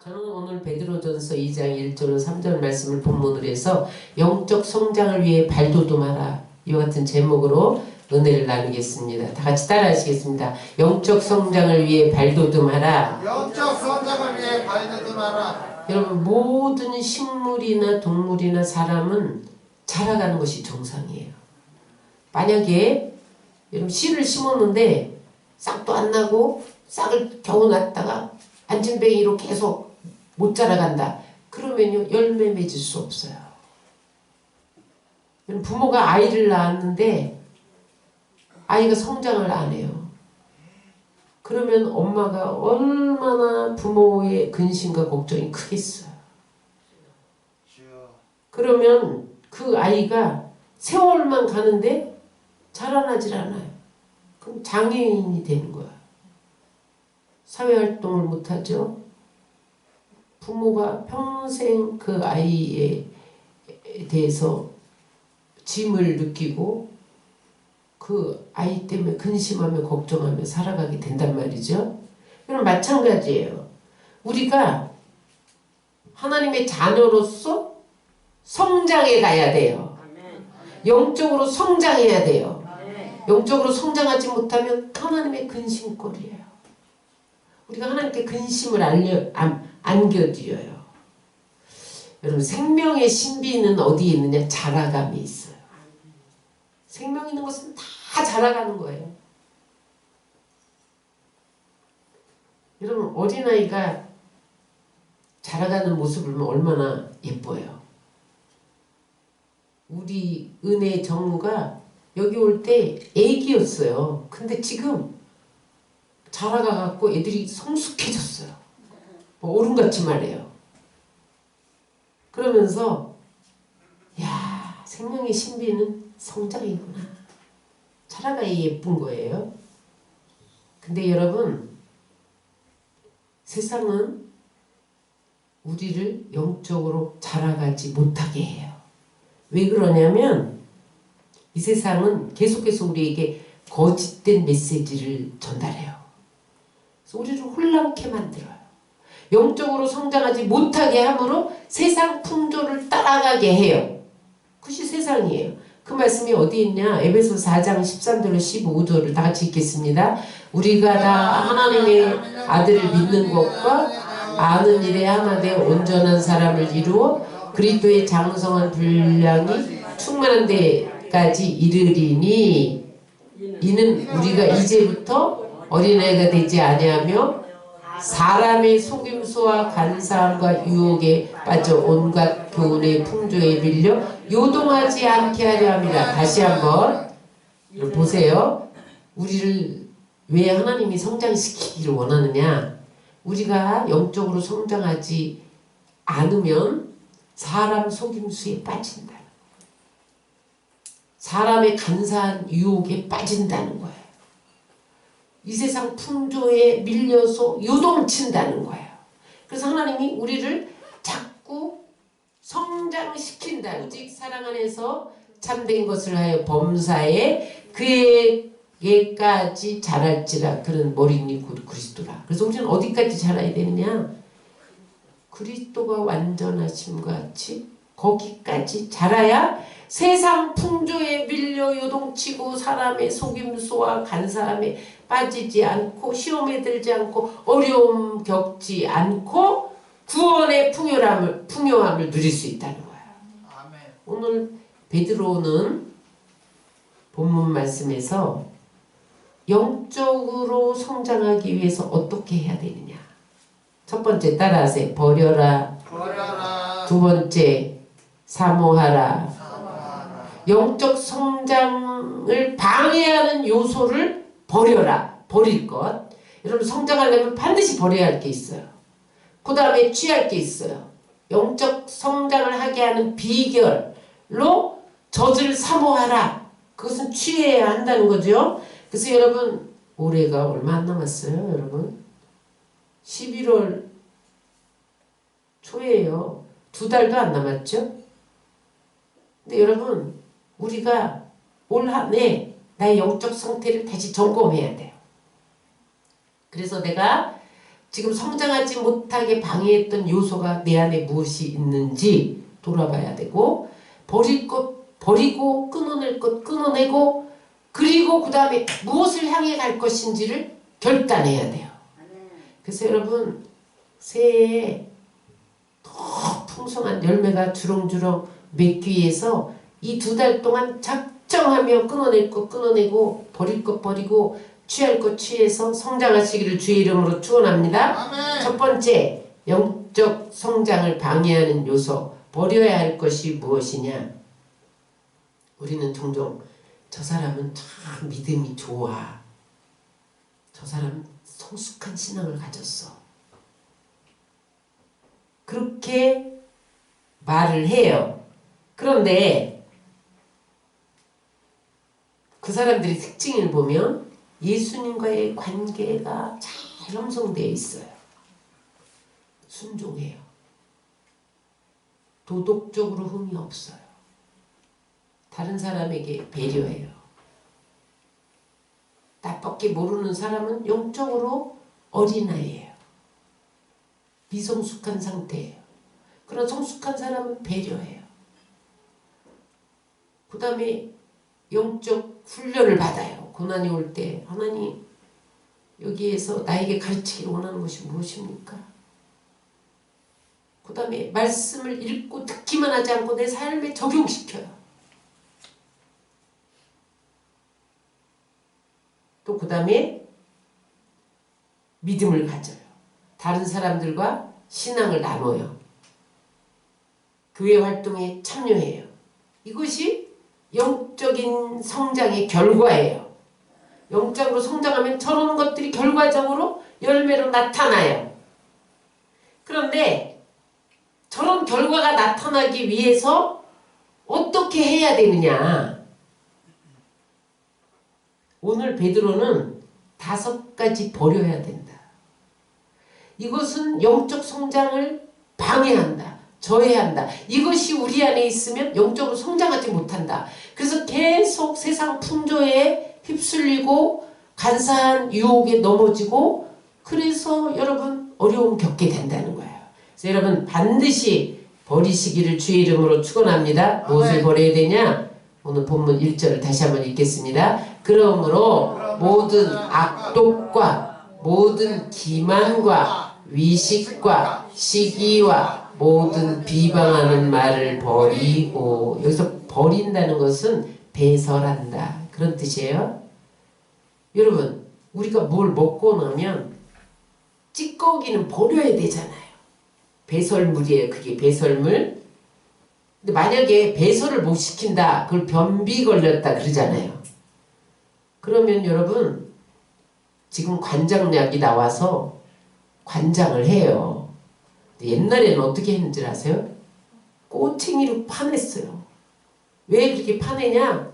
저는 오늘 베드로전서 2장 1절 3절 말씀을 본문으로 해서 영적 성장을 위해 발돋움하라, 이와 같은 제목으로 은혜를 나누겠습니다. 다 같이 따라 하시겠습니다. 영적 성장을 위해 발돋움하라. 영적 성장을 위해 발돋움하라. 여러분, 모든 식물이나 동물이나 사람은 자라가는 것이 정상이에요. 만약에 여러분 씨를 심었는데 싹도 안 나고 싹을 겨우 놨다가 안진뱅이로 계속 못 자라간다. 그러면요, 열매 맺을 수 없어요. 부모가 아이를 낳았는데 아이가 성장을 안 해요. 그러면 엄마가 얼마나 부모의 근심과 걱정이 크겠어요. 그러면 그 아이가 세월만 가는데 자라나질 않아요. 그럼 장애인이 되는 거야. 사회활동을 못하죠. 부모가 평생 그 아이에 대해서 짐을 느끼고 그 아이 때문에 근심하며 걱정하며 살아가게 된단 말이죠. 그럼 마찬가지예요. 우리가 하나님의 자녀로서 성장해 가야 돼요. 영적으로 성장해야 돼요. 영적으로 성장하지 못하면 하나님의 근심거리예요. 우리가 하나님께 근심을 안겨드려요. 여러분, 생명의 신비는 어디에 있느냐? 자라감이 있어요. 생명 있는 것은 다 자라가는 거예요. 여러분, 어린아이가 자라가는 모습을 보면 얼마나 예뻐요. 우리 은혜 정우가 여기 올 때 애기였어요. 근데 지금 자라가갖고 애들이 성숙해졌어요. 어른같이 말해요. 그러면서 야, 생명의 신비는 성장이구나. 자라가야 예쁜 거예요. 근데 여러분, 세상은 우리를 영적으로 자라가지 못하게 해요. 왜 그러냐면 이 세상은 계속해서 우리에게 거짓된 메시지를 전달해요. 그래서 우리를 혼란케 만들어요. 영적으로 성장하지 못하게 함으로 세상 풍조를 따라가게 해요. 그것이 세상이에요. 그 말씀이 어디 있냐? 에베소 4장 13절로 15절을 다 같이 읽겠습니다. 우리가 다 하나님의 아들을 믿는 것과 아는 일에 하나 되어 온전한 사람을 이루어 그리스도의 장성한 분량이 충만한 데까지 이르리니, 이는 우리가 이제부터 어린아이가 되지 아니하며 사람의 속임수와 간사함과 유혹에 빠져 온갖 교훈의 풍조에 밀려 요동하지 않게 하려 함이라. 다시 한번 보세요. 우리를 왜 하나님이 성장시키기를 원하느냐? 우리가 영적으로 성장하지 않으면 사람 속임수에 빠진다. 사람의 간사한 유혹에 빠진다는 거예요. 이 세상 풍조에 밀려서 요동친다는 거예요. 그래서 하나님이 우리를 자꾸 성장시킨다. 오직 사랑 안에서 참된 것을 하여 범사에 그에게까지 자랄지라. 그는 머리니 곧 그리스도라. 그래서 우리는 어디까지 자라야 되느냐? 그리스도가 완전하심과 같이 거기까지 자라야 세상 풍조에 밀려 요동치고 사람의 속임수와 간사함에 빠지지 않고 시험에 들지 않고 어려움 겪지 않고 구원의 풍요함을 누릴 수 있다는 거예요. 아멘. 오늘 베드로는 본문 말씀에서 영적으로 성장하기 위해서 어떻게 해야 되느냐? 첫 번째 따라하세요. 버려라. 두 번째 사모하라. 영적 성장을 방해하는 요소를 버려라. 버릴 것. 여러분, 성장하려면 반드시 버려야 할 게 있어요. 그 다음에 취할 게 있어요. 영적 성장을 하게 하는 비결로 젖을 사모하라. 그것은 취해야 한다는 거죠. 그래서 여러분, 올해가 얼마 안 남았어요. 여러분, 11월 초예요. 2달도 안 남았죠. 근데 여러분, 우리가 올 한 해 나의 영적 상태를 다시 점검해야 돼요. 그래서 내가 지금 성장하지 못하게 방해했던 요소가 내 안에 무엇이 있는지 돌아봐야 되고, 버릴 것 버리고, 끊어낼 것 끊어내고, 그리고 그 다음에 무엇을 향해 갈 것인지를 결단해야 돼요. 그래서 여러분, 새해에 더 풍성한 열매가 주렁주렁 맺기 위해서 이 2달 동안 작정하며 끊어낼 것 끊어내고, 버릴 것 버리고, 취할 것 취해서 성장하시기를 주의 이름으로 축원합니다. 아멘. 첫 번째, 영적 성장을 방해하는 요소, 버려야 할 것이 무엇이냐? 우리는 종종 저 사람은 참 믿음이 좋아, 저 사람은 성숙한 신앙을 가졌어, 그렇게 말을 해요. 그런데 그 사람들의 특징을 보면 예수님과의 관계가 잘 형성되어 있어요. 순종해요. 도덕적으로 흠이 없어요. 다른 사람에게 배려해요. 나밖에 모르는 사람은 영적으로 어린아이예요. 미성숙한 상태예요. 그런 성숙한 사람은 배려해요. 그 다음에 영적 훈련을 받아요. 고난이 올 때 하나님, 여기에서 나에게 가르치기를 원하는 것이 무엇입니까? 그 다음에 말씀을 읽고 듣기만 하지 않고 내 삶에 적용시켜요. 또 그 다음에 믿음을 가져요. 다른 사람들과 신앙을 나눠요. 교회 활동에 참여해요. 이것이 영적인 성장의 결과예요. 영적으로 성장하면 저런 것들이 결과적으로 열매로 나타나요. 그런데 저런 결과가 나타나기 위해서 어떻게 해야 되느냐? 오늘 베드로는 5가지 버려야 된다. 이것은 영적 성장을 방해한다, 저해한다. 이것이 우리 안에 있으면 영적으로 성장하지 못한다. 그래서 계속 세상 풍조에 휩쓸리고 간사한 유혹에 넘어지고, 그래서 여러분 어려움 겪게 된다는 거예요. 그래서 여러분 반드시 버리시기를 주의 이름으로 축원합니다. 무엇을 버려야 되냐? 오늘 본문 1절을 다시 한번 읽겠습니다. 그러므로 모든 악독과 모든 기만과 위식과 시기와 모든 비방하는 말을 버리고, 여기서 버린다는 것은 배설한다, 그런 뜻이에요. 여러분, 우리가 뭘 먹고 나면 찌꺼기는 버려야 되잖아요. 배설물이에요. 그게 배설물. 근데 만약에 배설을 못 시킨다, 그걸 변비 걸렸다 그러잖아요. 그러면 여러분, 지금 관장약이 나와서 관장을 해요. 옛날에는 어떻게 했는지 아세요? 꼬챙이로 파냈어요. 왜 그렇게 파내냐?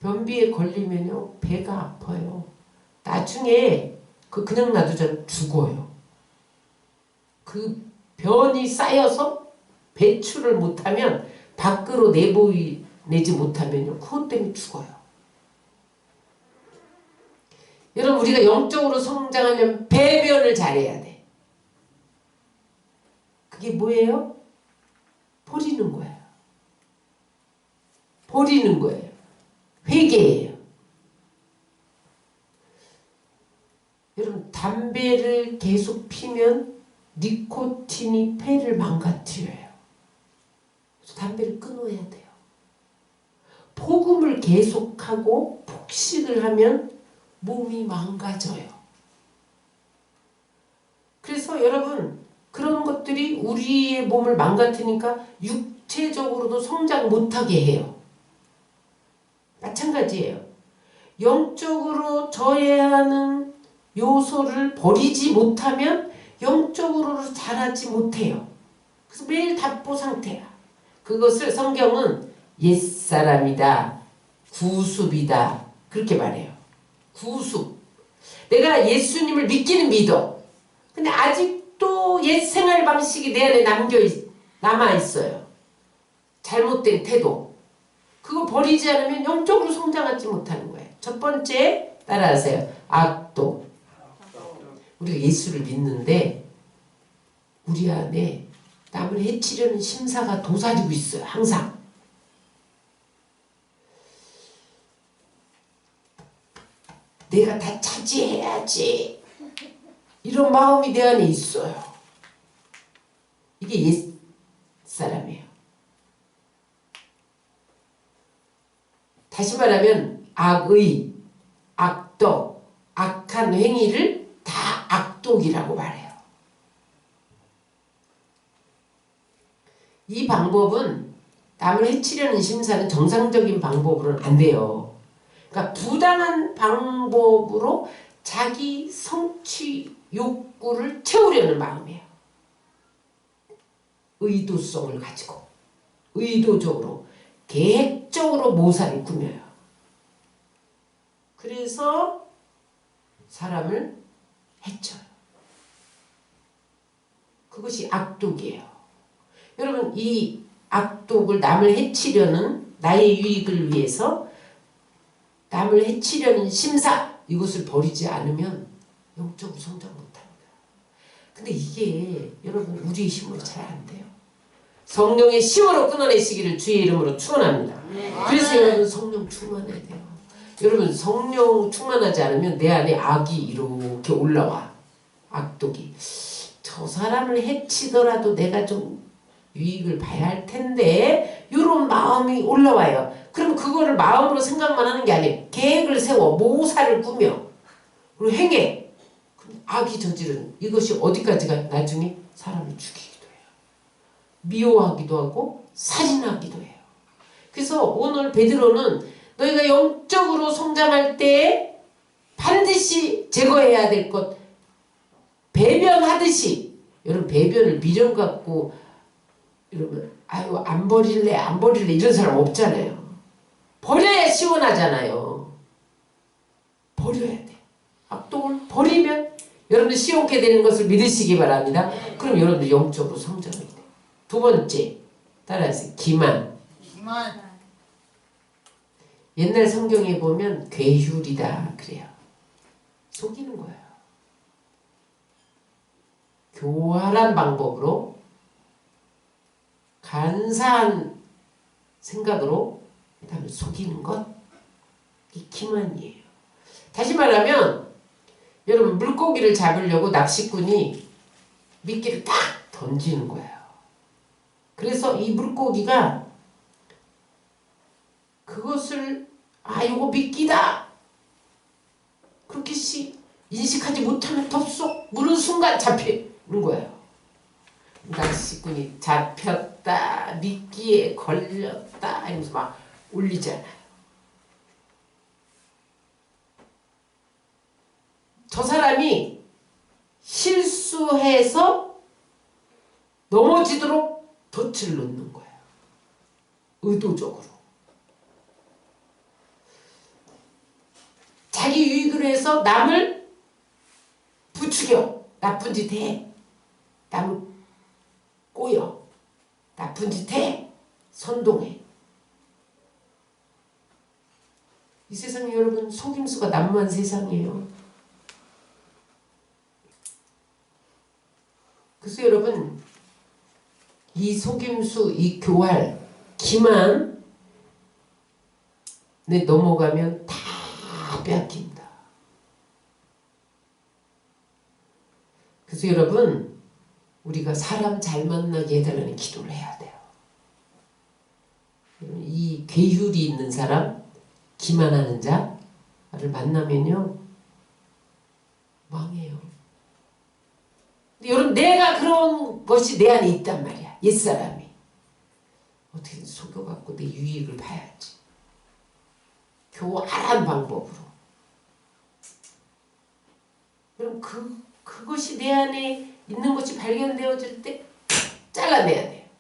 변비에 걸리면요, 배가 아파요. 나중에 그냥 놔두자면 죽어요. 그 변이 쌓여서 배출을 못하면, 밖으로 내지 못하면요, 그것 때문에 죽어요. 여러분, 우리가 영적으로 성장하려면 배변을 잘해야 돼. 그게 뭐예요? 버리는 거예요. 버리는 거예요. 회개예요. 여러분, 담배를 계속 피면 니코틴이 폐를 망가뜨려요. 그래서 담배를 끊어야 돼요. 폭음을 계속하고 폭식을 하면 몸이 망가져요. 그래서 여러분, 그런 것들이 우리의 몸을 망가뜨리니까 육체적으로도 성장 못하게 해요. 마찬가지예요. 영적으로 저해하는 요소를 버리지 못하면 영적으로 자라지 못해요. 그래서 매일 답보 상태야. 그것을 성경은 옛사람이다, 구습이다, 그렇게 말해요. 구습. 내가 예수님을 믿기는 믿어. 근데 아직도 옛 생활 방식이 내 안에 남아있어요. 잘못된 태도. 그거 버리지 않으면 영적으로 성장하지 못하는 거예요. 첫 번째, 따라하세요. 악독. 우리가 예수를 믿는데 우리 안에 남을 해치려는 심사가 도사리고 있어요. 항상. 내가 다 차지해야지. 이런 마음이 내 안에 있어요. 이게 옛사람이에요. 다시 말하면 악의, 악덕, 악한 행위를 다 악독이라고 말해요. 이 방법은 남을 해치려는 심사는 정상적인 방법으로는 안 돼요. 그러니까 부당한 방법으로 자기 성취 욕구를 채우려는 마음이에요. 의도성을 가지고 의도적으로 계획적으로 모사를 꾸며요. 그래서 사람을 해쳐요. 그것이 악독이에요. 여러분 이 악독을 남을 해치려는 나의 유익을 위해서 남을 해치려는 심사 이것을 버리지 않으면 영적으로 성장 못합니다. 근데 이게 여러분 우리의 힘으로 잘 안 돼요. 성령의 힘으로 끊어내시기를 주의 이름으로 축원합니다. 그래서 여러분 성령 충만해야 돼요. 여러분 성령 충만하지 않으면 내 안에 악이 이렇게 올라와. 악독이. 저 사람을 해치더라도 내가 좀 유익을 봐야 할 텐데 이런 마음이 올라와요. 그럼 그거를 마음으로 생각만 하는 게 아니에요. 계획을 세워 모사를 꾸며 그리고 행해. 악이 저지른 이것이 어디까지가 나중에 사람을 죽이기도 해요. 미워하기도 하고 살인하기도 해요. 그래서 오늘 베드로는 너희가 영적으로 성장할 때 반드시 제거해야 될 것 배변하듯이 여러분 배변을 미련 갖고 여러분 아유 안 버릴래 이런 사람 없잖아요. 버려야 시원하잖아요. 버려야 돼. 악독을 버리면 여러분들 시원케 되는 것을 믿으시기 바랍니다. 그럼 여러분들 영적으로 성장이 돼요. 두 번째 따라서 기만. 옛날 성경에 보면 괴휼이다 그래요. 속이는 거예요. 교활한 방법으로 간사한 생각으로 남을 속이는 것 이 기만이에요. 다시 말하면 여러분 물고기를 잡으려고 낚시꾼이 미끼를 딱 던지는 거예요. 그래서 이 물고기가 그것을 이거 미끼다 그렇게 인식하지 못하면 덥석 물은 순간 잡히는 거예요. 낚시꾼이 잡혔다 미끼에 걸렸다 이러면서 막 울리잖아요. 저 사람이 실수해서 넘어지도록 덫을 놓는 거예요. 의도적으로. 자기 유익을 위해서 남을 부추겨. 나쁜 짓 해. 남을 꼬여. 나쁜 짓 해. 선동해. 이 세상에 여러분 속임수가 난무한 세상이에요. 그래서 여러분 이 속임수, 이 교활, 기만에 넘어가면 다 빼앗긴다. 그래서 여러분 우리가 사람 잘 만나게 해달라는 기도를 해야 돼요. 이 괴휼이 있는 사람, 기만하는 자를 만나면요 망해요. 근데 여러분 내가 그런 것이 내 안에 있단 말이야. 옛사람이 어떻게든 속여갖고 내 유익을 봐야지. 교활한 방법으로. 그럼 그것이 내 안에 있는 것이 발견되어질 때 잘라내야 돼.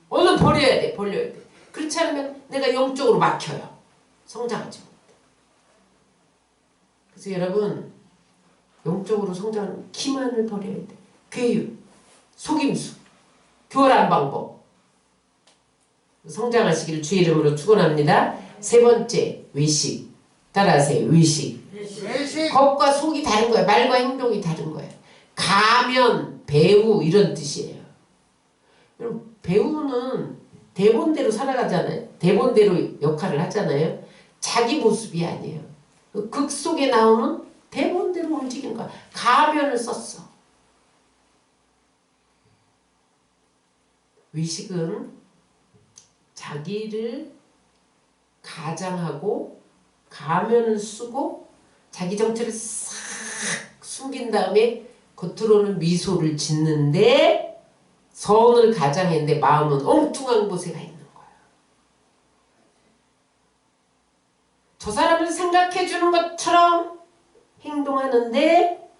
얼른 버려야 돼. 버려야 돼. 그렇지 않으면 내가 영적으로 막혀요. 성장하지 못해. 그래서 여러분 영적으로 성장하는 기만을 버려야 돼. 괴유, 속임수, 교활한 방법. 성장하시기를 주의 이름으로 축원합니다. 세 번째 외식. 따라하세요. 의식. 외식. 겉과 속이 다른 거예요. 말과 행동이 다른 거예요. 가면, 배우 이런 뜻이에요. 여러분 배우는 대본대로 살아가잖아요. 대본대로 역할을 하잖아요. 자기 모습이 아니에요. 극 속에 나오는 대본대로 움직이는 거야. 가면을 썼어. 의식은 자기를 가장하고 가면을 쓰고 자기 정체를 싹 숨긴 다음에 겉으로는 미소를 짓는데 선을 가장했는데 마음은 엉뚱한 곳에 가 있는 거야. 저 사람을 생각해 주는 것처럼 행동하는데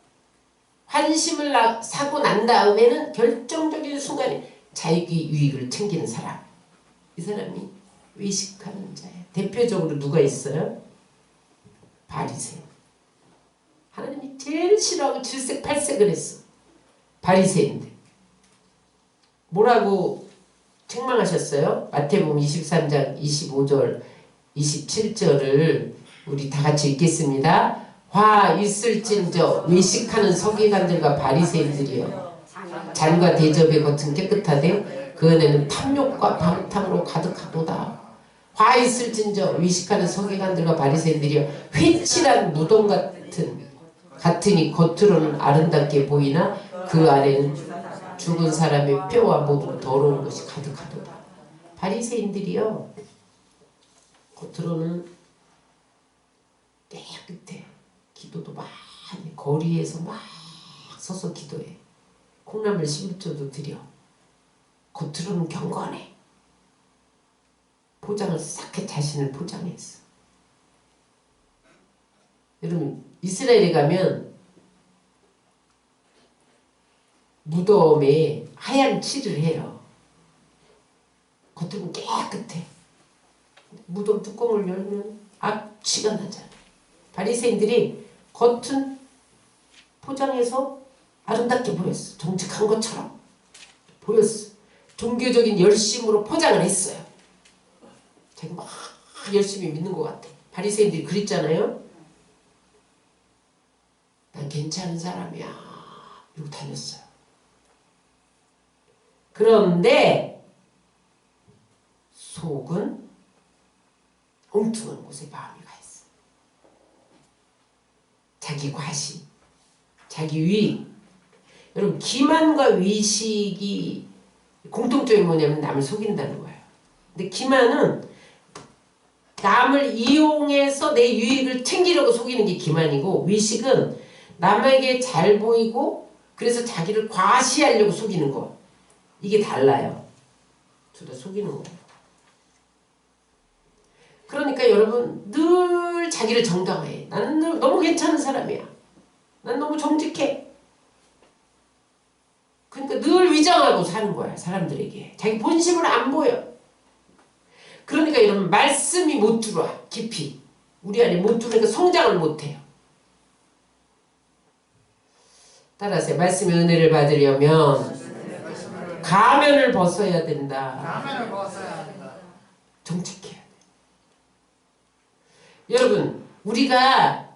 환심을 사고 난 다음에는 결정적인 순간에 자기 유익을 챙기는 사람. 이 사람이 의식하는 자예요. 대표적으로 누가 있어요? 바리새인. 하나님이 제일 싫어하고 질색팔색을 했어. 바리새인들. 뭐라고 책망하셨어요? 마태복음 23장 25절 27절을 우리 다 같이 읽겠습니다. 화 있을진저 외식하는 서기관들과 바리새인들이여 잔과 대접의 겉은 깨끗하되 그 안에는 탐욕과 방탕으로 가득하도다. 화 있을진저 외식하는 서기관들과 바리새인들이여 회칠한 무덤 같으니 겉으로는 아름답게 보이나 그 안에는 죽은 사람의 뼈와 모든 더러운 것이 가득하도다. 바리새인들이요 겉으로는 깨끗해. 기도도 많이 거리에서 막 서서 기도해. 콩나물 11조도 드려. 겉으로는 경건해. 포장을 싹 해 자신을 포장했어. 여러분 이스라엘에 가면 무덤에 하얀 칠을 해요. 겉으로는 깨끗해. 무덤 뚜껑을 열면 악취가 나잖아. 바리새인들이 겉은 포장해서 아름답게 보였어. 정직한 것처럼 보였어. 종교적인 열심으로 포장을 했어요. 자기 막 열심히 믿는 것 같아. 바리새인들이 그랬잖아요. 난 괜찮은 사람이야. 이러고 다녔어요. 그런데 속은 엉뚱한 곳에 마음이 가 있어. 자기 과시, 자기 위익. 여러분 기만과 위식이 공통점이 뭐냐면 남을 속인다는 거예요. 근데 기만은 남을 이용해서 내 유익을 챙기려고 속이는 게 기만이고, 위식은 남에게 잘 보이고 그래서 자기를 과시하려고 속이는 거. 이게 달라요. 둘 다 속이는 거예요. 그러니까 여러분 늘 자기를 정당화해. 나는 늘 너무 괜찮은 사람이야. 난 너무 정직해. 그러니까 늘 위장하고 사는 거야. 사람들에게. 자기 본심을 안 보여. 그러니까 여러분 말씀이 못 들어와. 깊이. 우리 안에 못 들어오니까 성장을 못해요. 따라서 말씀의 은혜를 받으려면 가면을 벗어야 된다. 가면을 벗어야 한다. 정직해야 돼. 여러분 우리가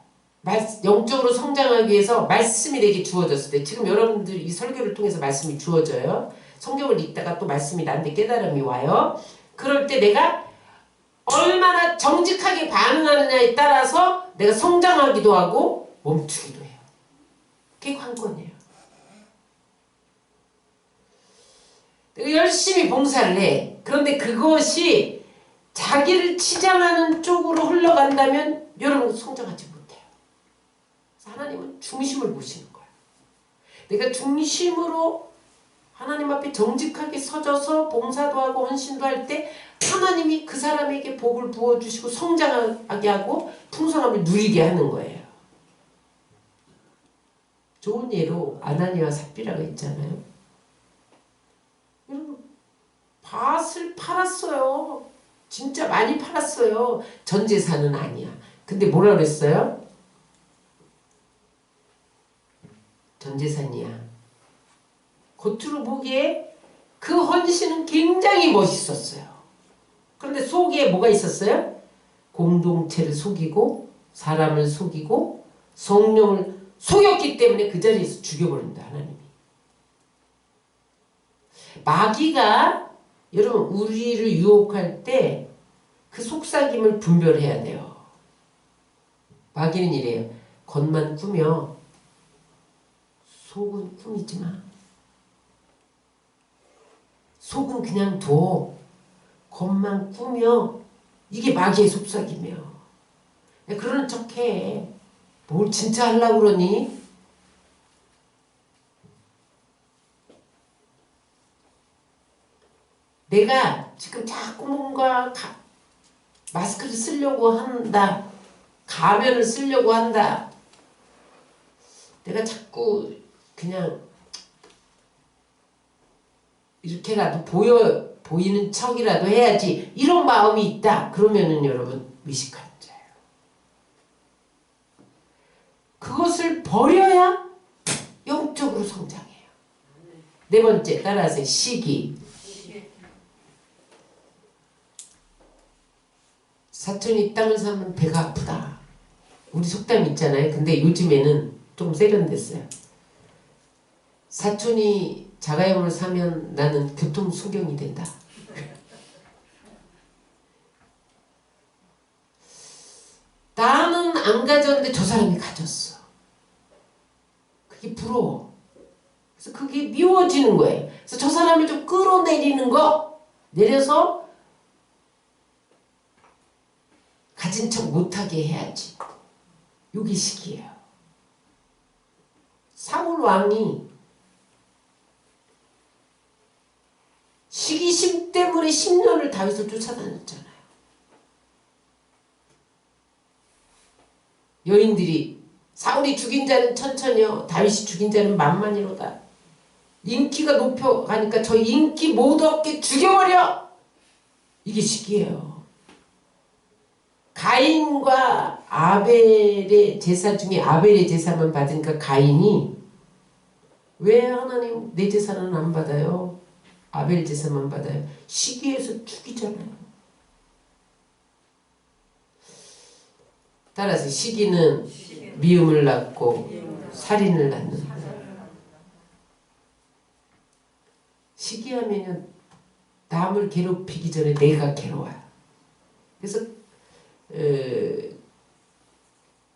영적으로 성장하기 위해서 말씀이 내게 주어졌을 때, 지금 여러분들 이 설교를 통해서 말씀이 주어져요. 성경을 읽다가 또 말씀이 나한테 깨달음이 와요. 그럴 때 내가 얼마나 정직하게 반응하느냐에 따라서 내가 성장하기도 하고 멈추기도 해요. 그게 관건이에요. 내가 열심히 봉사를 해. 그런데 그것이 자기를 치장하는 쪽으로 흘러간다면 여러분 성장하지 못해요. 하나님은 중심을 보시는 거예요. 내가 중심으로 하나님 앞에 정직하게 서져서 봉사도 하고 헌신도 할 때 하나님이 그 사람에게 복을 부어주시고 성장하게 하고 풍성함을 누리게 하는 거예요. 좋은 예로 아나니와 삽비라가 있잖아요. 여러분 밭을 팔았어요. 진짜 많이 팔았어요. 전 재산은 아니야. 근데 뭐라 그랬어요? 전 재산이야. 겉으로 보기에 그 헌신은 굉장히 멋있었어요. 그런데 속에 뭐가 있었어요? 공동체를 속이고 사람을 속이고 성령을 속였기 때문에 그 자리에서 죽여버린다 하나님이. 마귀가 여러분 우리를 유혹할 때 그 속삭임을 분별해야 돼요. 마귀는 이래요. 겉만 꾸며 속은 꾸미지 마. 속은 그냥 둬. 겉만 꾸며. 이게 마귀의 속삭임이에요. 그러는 척해. 뭘 진짜 하려고 그러니? 내가 지금 자꾸 뭔가 마스크를 쓰려고 한다. 가면을 쓰려고 한다. 내가 자꾸 그냥 이렇게라도 보이는 척이라도 해야지. 이런 마음이 있다. 그러면은 여러분 미식한 자예요. 그것을 버려야 영적으로 성장해요. 네 번째 따라하세요. 시기. 사촌이 땅을 사면 배가 아프다. 우리 속담 있잖아요. 근데 요즘에는 좀 세련됐어요. 사촌이 자가용을 사면 나는 교통수경이 된다. 나는 안 가졌는데 저 사람이 가졌어. 그게 부러워. 그래서 그게 미워지는 거예요. 그래서 저 사람을 좀 끌어내리는 거, 내려서 가진 척 못하게 해야지. 요게 시기예요. 사울 왕이 시기심 때문에 10년을 다윗을 쫓아다녔잖아요. 여인들이 사울이 죽인 자는 천천히요, 다윗이 죽인 자는 만만이로다. 인기가 높여가니까 저 인기 못 얻게 죽여버려. 이게 시기예요. 가인과 아벨의 제사 중에 아벨의 제사만 받으니까 가인이 왜 하나님 내 제사는 안 받아요? 아벨 제사만 받아요. 시기에서 죽이잖아요. 따라서 시기는 미움을 낳고 살인을 낳는다. 시기하면 남을 괴롭히기 전에 내가 괴로워요. 그래서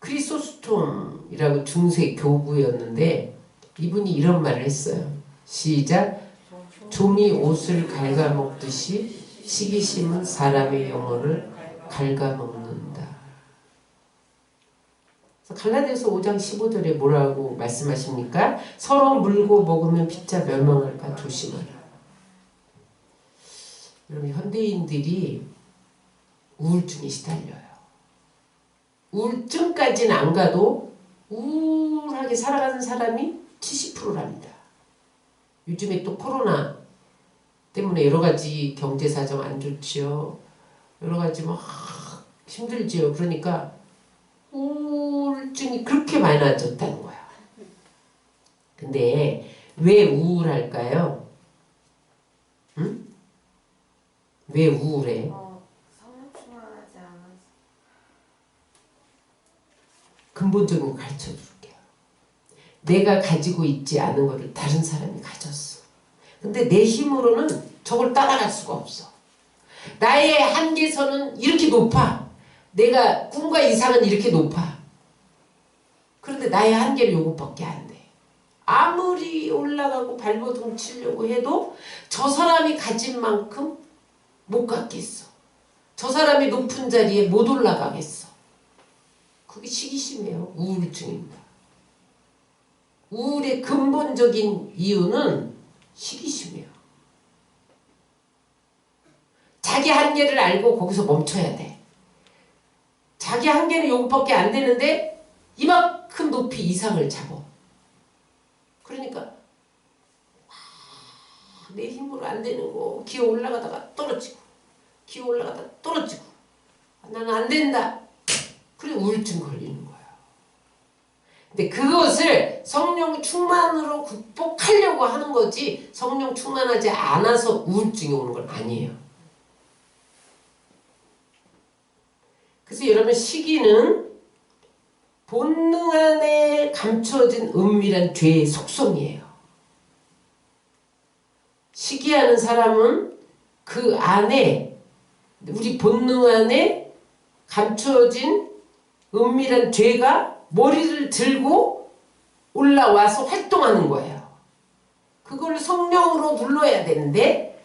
크리소스톰이라고 중세 교구였는데 이분이 이런 말을 했어요. 시작. 종이 옷을 갉아먹듯이 시기심은 사람의 영혼을 갉아먹는다. 갈라디아서 5장 15절에 뭐라고 말씀하십니까? 서로 물고 먹으면 피차 멸망할까 조심하라. 여러분 현대인들이 우울증에 시달려요. 우울증까지는 안 가도 우울하게 살아가는 사람이 70%랍니다. 요즘에 또 코로나 때문에 여러 가지 경제 사정 안 좋지요. 여러 가지 막 힘들지요. 그러니까 우울증이 그렇게 많아졌다는 거야. 근데 왜 우울할까요? 응? 왜 우울해? 근본적인 거 가르쳐 줄게요. 내가 가지고 있지 않은 거를 다른 사람이 가졌어. 근데 내 힘으로는 저걸 따라갈 수가 없어. 나의 한계선은 이렇게 높아. 내가 꿈과 이상은 이렇게 높아. 그런데 나의 한계는 요것밖에 안 돼. 아무리 올라가고 발버둥 치려고 해도 저 사람이 가진 만큼 못 갖겠어. 저 사람이 높은 자리에 못 올라가겠어. 그게 시기심이에요. 우울증입니다. 우울의 근본적인 이유는 시기심이에요. 자기 한계를 알고 거기서 멈춰야 돼. 자기 한계는 요것밖에 안 되는데 이만큼 높이 이상을 잡아. 그러니까 내 힘으로 안 되는 거 기어 올라가다가 떨어지고 기어 올라가다가 떨어지고 나는 안 된다. 그래 우울증 걸리는 거야. 근데 그것을 성령 충만으로 극복하려고 하는 거지 성령 충만하지 않아서 우울증이 오는 건 아니에요. 그래서 여러분 시기는 본능 안에 감추어진 은밀한 죄의 속성이에요. 시기하는 사람은 그 안에 우리 본능 안에 감추어진 은밀한 죄가 머리를 들고 올라와서 활동하는 거예요. 그걸 성령으로 눌러야 되는데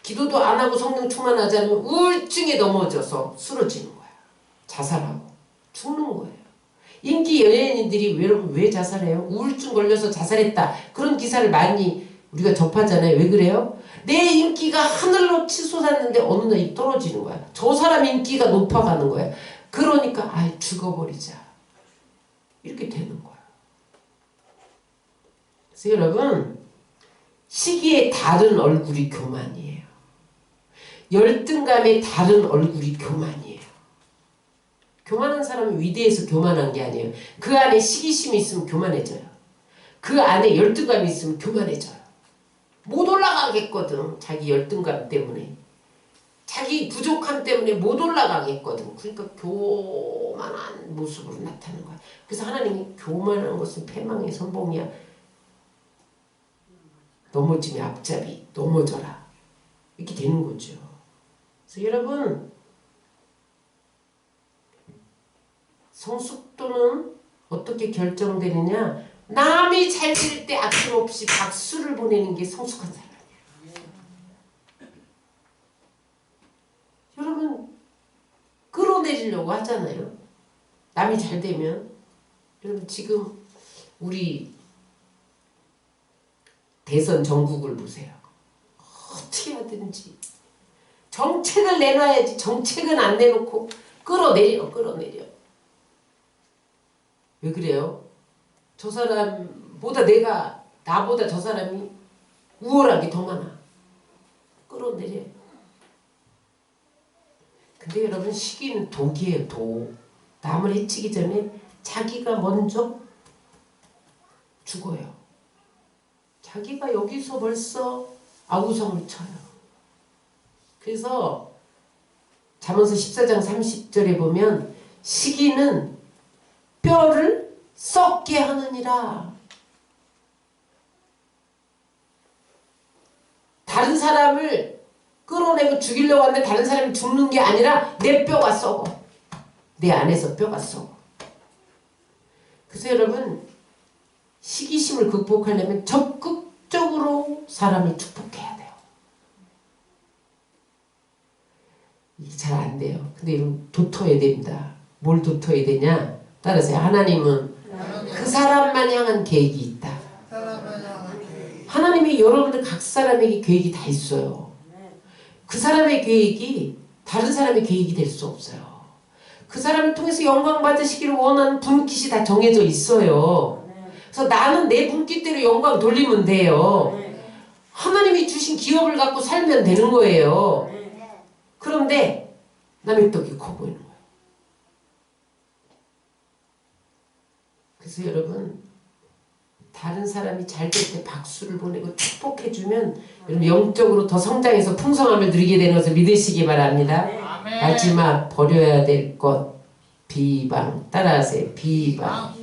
기도도 안 하고 성령 충만하지 않으면 우울증에 넘어져서 쓰러지는 거야. 자살하고 죽는 거예요. 인기 연예인들이 여러분 왜 자살해요? 우울증 걸려서 자살했다. 그런 기사를 많이 우리가 접하잖아요. 왜 그래요? 내 인기가 하늘로 치솟았는데 어느 날 떨어지는 거야. 저 사람 인기가 높아가는 거야. 그러니까 아이 죽어버리자. 이렇게 되는 거야. 그래서 여러분 시기의 다른 얼굴이 교만이에요. 열등감의 다른 얼굴이 교만이에요. 교만한 사람은 위대해서 교만한 게 아니에요. 그 안에 시기심이 있으면 교만해져요. 그 안에 열등감이 있으면 교만해져요. 못 올라가겠거든. 자기 열등감 때문에. 자기 부족함 때문에 못 올라가겠거든. 그러니까 교만한 모습으로 나타나는 거야. 그래서 하나님이 교만한 것은 패망의 선봉이야. 넘어지면 앞잡이 넘어져라. 이렇게 되는 거죠. 그래서 여러분 성숙도는 어떻게 결정되느냐? 남이 잘 될 때 아낌없이 박수를 보내는 게 성숙한 사람이에요. 여러분 끌어내리려고 하잖아요. 남이 잘 되면. 여러분 지금 우리 대선 전국을 보세요. 어떻게 하든지 정책을 내놔야지. 정책은 안 내놓고 끌어내려. 왜 그래요? 저 사람보다 나보다 저 사람이 우월한 게 더 많아. 끌어내려. 근데 여러분 시기는 독이에요. 독. 남을 해치기 전에 자기가 먼저 죽어요. 자기가 여기서 벌써 아우성을 쳐요. 그래서 잠언서 14장 30절에 보면 시기는 뼈를 썩게 하느니라. 다른 사람을 끌어내고 죽이려고 하는데 다른 사람이 죽는 게 아니라 내 뼈가 썩어. 내 안에서 뼈가 썩어. 그래서 여러분 시기심을 극복하려면 적극적으로 사람을 축복해야 돼요. 이게 잘 안 돼요. 근데 이건 도터야 됩니다. 뭘 도터야 되냐? 따라서 하나님은 그 사람만 향한 계획이 있다. 하나님이 여러분들 각 사람에게 계획이 다 있어요. 그 사람의 계획이 다른 사람의 계획이 될 수 없어요. 그 사람을 통해서 영광 받으시기를 원하는 분깃이 다 정해져 있어요. 그래서 나는 내 분깃대로 영광 돌리면 돼요. 하나님이 주신 기업을 갖고 살면 되는 거예요. 그런데 남의 떡이 커 보이는 거예요. 그래서 여러분 다른 사람이 잘 될 때 박수를 보내고 축복해주면 여러분 영적으로 더 성장해서 풍성함을 누리게 되는 것을 믿으시기 바랍니다. 마지막 버려야 될 것 비방. 따라하세요. 비방.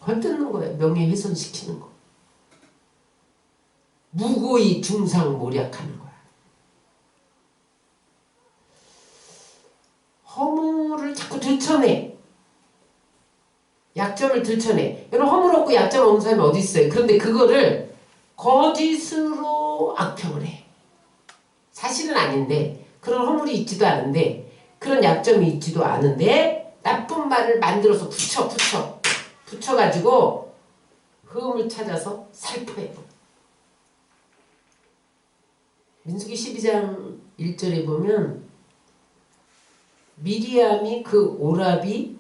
헐뜯는 거예요. 명예훼손시키는 거. 무고히 중상모략하는 거야. 허물을 자꾸 들춰내. 약점을 들춰내. 여러분 허물 없고 약점 없는 사람이 어디 있어요? 그런데 그거를 거짓으로 악평을 해. 사실은 아닌데 그런 허물이 있지도 않은데 그런 약점이 있지도 않은데 나쁜 말을 만들어서 붙여가지고 흠을 찾아서 살포해. 민수기 12장 1절에 보면 미리암이 그 오라비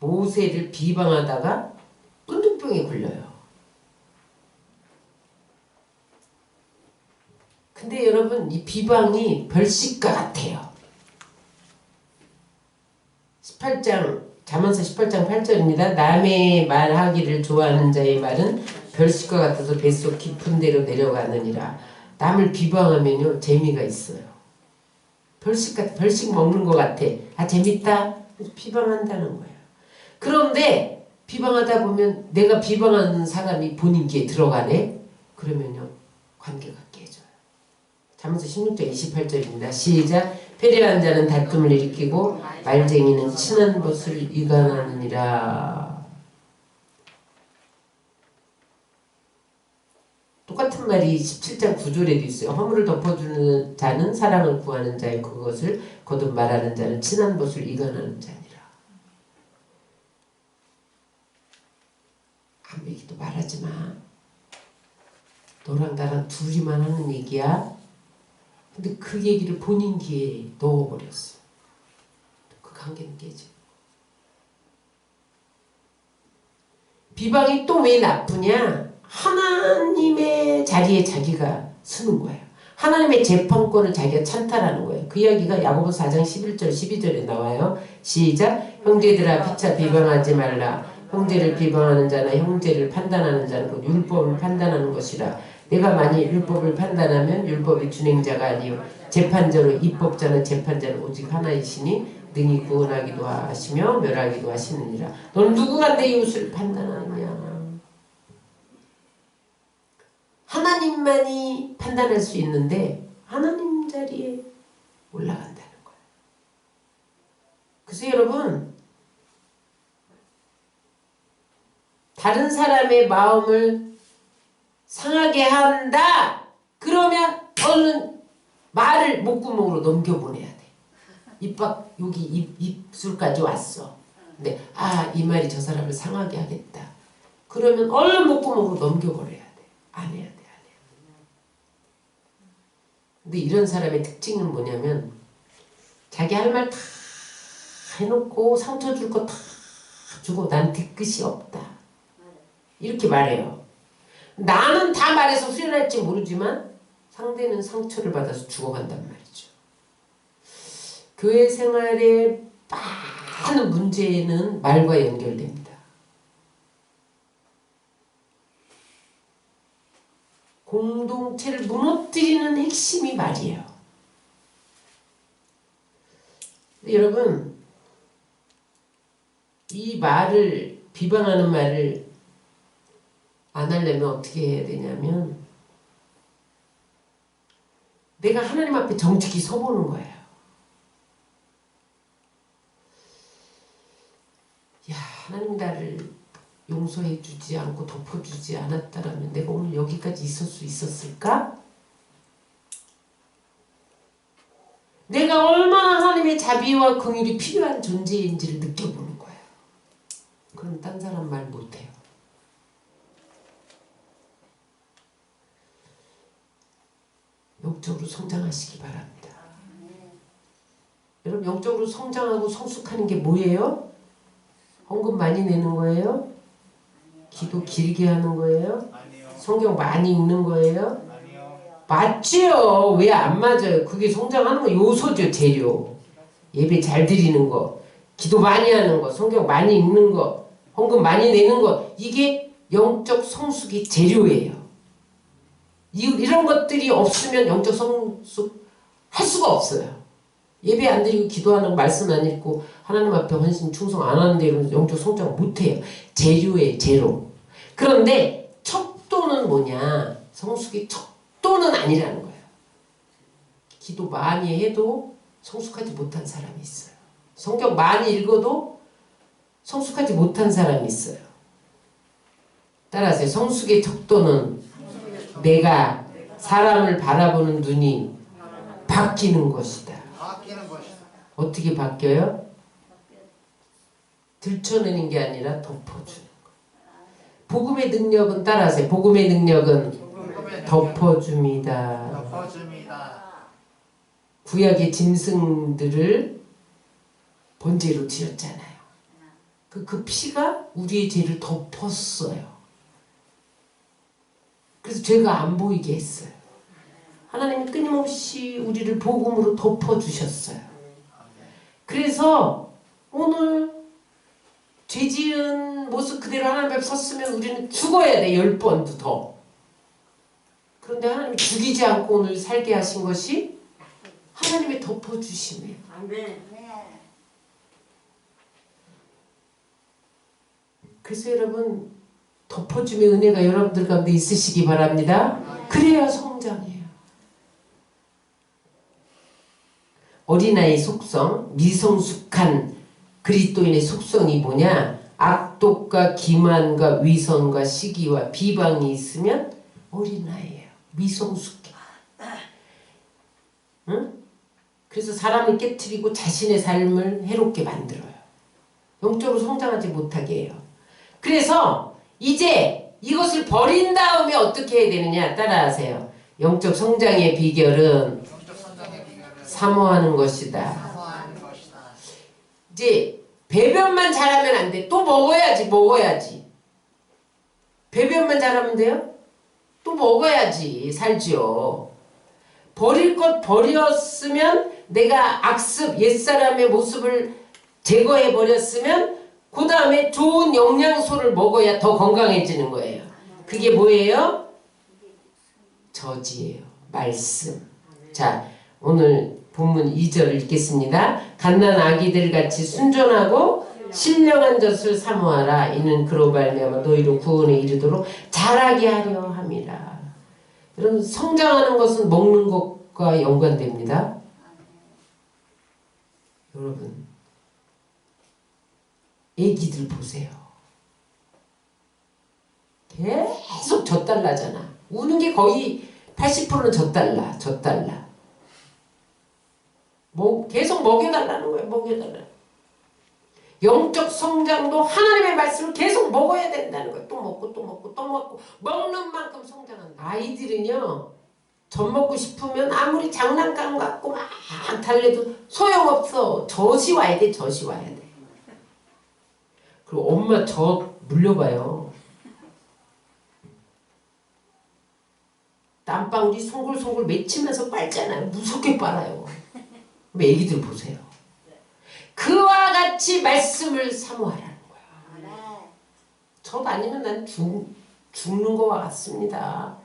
모세를 비방하다가 꾼둥병에 걸려요. 근데 여러분 이 비방이 별식과 같아요. 18장 잠언서 18장 8절입니다. 남의 말하기를 좋아하는 자의 말은 별식과 같아서 뱃속 깊은 데로 내려가느니라. 남을 비방하면요 재미가 있어요. 별식 먹는 것 같아. 아 재밌다. 비방한다는 거예요. 그런데 비방하다 보면 내가 비방하는 사람이 본인 귀에 들어가네? 그러면요 관계가 깨져요. 잠언서 16장 28절입니다. 시작. 패례한 자는 다툼을 일으키고 말쟁이는 친한 것을 이간하느니라. 똑같은 말이 17장 9절에도 있어요. 허물을 덮어주는 자는 사랑을 구하는 자요 그것을 거듭 말하는 자는 친한 것을 이간하는 자니라. 아무 얘기도 말하지 마. 너랑 나랑 둘이만 하는 얘기야. 근데 그 얘기를 본인 귀에 넣어버렸어. 그 관계는 깨져. 비방이 또 왜 나쁘냐? 하나님의 자리에 자기가 서는 거예요. 하나님의 재판권을 자기가 찬탈하는 거예요. 그 이야기가 야고보서 4장 11절 12절에 나와요. 시작. 형제들아 피차 비방하지 말라. 형제를 비방하는 자나 형제를 판단하는 자는 곧 율법을 판단하는 것이라. 내가 만일 율법을 판단하면 율법의 준행자가 아니요 재판자로 입법자는 재판자는 오직 하나이시니 능히 구원하기도 하시며 멸하기도 하시느니라. 너는 누구가 내 이웃을 판단하느냐. 하나님만이 판단할 수 있는데 하나님 자리에 올라간다는 거예요. 그래서 여러분 다른 사람의 마음을 상하게 한다. 그러면 얼른 말을 목구멍으로 넘겨보내야 돼. 입밖 여기 입술까지 왔어. 근데 이 말이 저 사람을 상하게 하겠다. 그러면 얼른 목구멍으로 넘겨버려야 돼. 안 해야 돼. 안 해야 돼. 근데 이런 사람의 특징은 뭐냐면 자기 할 말 다 해놓고 상처 줄 거 다 주고 난 뒤끝이 없다. 이렇게 말해요. 나는 다 말해서 후련할지 모르지만 상대는 상처를 받아서 죽어간단 말이죠. 교회 생활의 많은 문제는 말과 연결됩니다. 공동체를 무너뜨리는 핵심이 말이에요. 여러분 이 말을 비방하는 말을 안 하려면 어떻게 해야 되냐면 내가 하나님 앞에 정직히 서보는 거예요. 야, 하나님 나를 용서해 주지 않고 덮어주지 않았다라면 내가 오늘 여기까지 있을 수 있었을까? 내가 얼마나 하나님의 자비와 긍휼이 필요한 존재인지를 느껴보는 거예요. 그럼 딴 사람 말 못해요. 영적으로 성장하시기 바랍니다. 여러분 영적으로 성장하고 성숙하는 게 뭐예요? 헌금 많이 내는 거예요? 기도 길게 하는 거예요? 성경 많이 읽는 거예요? 맞지요. 왜 안 맞아요? 그게 성장하는 거 요소죠. 재료. 예배 잘 드리는 거, 기도 많이 하는 거, 성경 많이 읽는 거, 헌금 많이 내는 거, 이게 영적 성숙의 재료예요. 이런 것들이 없으면 영적 성숙 할 수가 없어요. 예배 안 드리고 기도하는 말씀 안 읽고 하나님 앞에 헌신 충성 안 하는데 이러면 영적 성장 못해요. 재료예요. 재료. 그런데 척도는 뭐냐? 성숙의 척도는 아니라는 거예요. 기도 많이 해도 성숙하지 못한 사람이 있어요. 성경 많이 읽어도 성숙하지 못한 사람이 있어요. 따라하세요. 성숙의 척도는 내가 사람을 바라보는 눈이 바뀌는 것이다. 어떻게 바뀌어요? 들춰내는 게 아니라 덮어주는 거. 복음의 능력은 따라하세요. 복음의 능력은 덮어줍니다. 구약의 짐승들을 번제로 드렸잖아요. 그 피가 우리의 죄를 덮었어요. 그래서 죄가 안 보이게 했어요. 하나님이 끊임없이 우리를 복음으로 덮어주셨어요. 그래서 오늘 죄 지은 모습 그대로 하나님 앞에 섰으면 우리는 죽어야 돼. 10번도 더. 그런데 하나님이 죽이지 않고 오늘 살게 하신 것이 하나님의 덮어주심이에요. 그래서 여러분 덮어줌의 은혜가 여러분들 가운데 있으시기 바랍니다. 그래야 성장해요. 어린아이 속성, 미성숙한 그리스도인의 속성이 뭐냐? 악독과 기만과 위선과 시기와 비방이 있으면 어린아이예요. 미성숙해. 응? 그래서 사람을 깨트리고 자신의 삶을 해롭게 만들어요. 영적으로 성장하지 못하게 해요. 그래서 이제 이것을 버린 다음에 어떻게 해야 되느냐? 따라하세요. 영적 성장의 비결은 사모하는 것이다. 이제 배변만 잘하면 안 돼. 또 먹어야지. 배변만 잘하면 돼요? 또 먹어야지 살지요. 버릴 것 버렸으면 내가 악습, 옛사람의 모습을 제거해 버렸으면 그 다음에 좋은 영양소를 먹어야 더 건강해지는 거예요. 그게 뭐예요? 저지예요. 말씀. 자, 오늘 본문 2절을 읽겠습니다. 갓난 아기들 같이 순전하고 신령한 젖을 사모하라. 이는 그로 말미암아 너희로 구원에 이르도록 자라게 하려 함이라. 여러분 성장하는 것은 먹는 것과 연관됩니다. 여러분 애기들 보세요. 계속 젖달라잖아. 우는 게 거의 80%는 젖달라. 계속 먹여달라는 거예요. 먹여달라. 영적 성장도 하나님의 말씀을 계속 먹어야 된다는 거예요. 또 먹고 먹는 만큼 성장한다. 아이들은요. 젖 먹고 싶으면 아무리 장난감 갖고 막 달래도 소용없어. 젖이 와야 돼. 그리고 엄마 젖 물려봐요. 땀방울이 송골송골 맺히면서 빨잖아요. 무섭게 빨아요. 그럼 애기들 보세요. 그와 같이 말씀을 사모하라는 거야. 젖 아니면 난 죽는 거와 같습니다.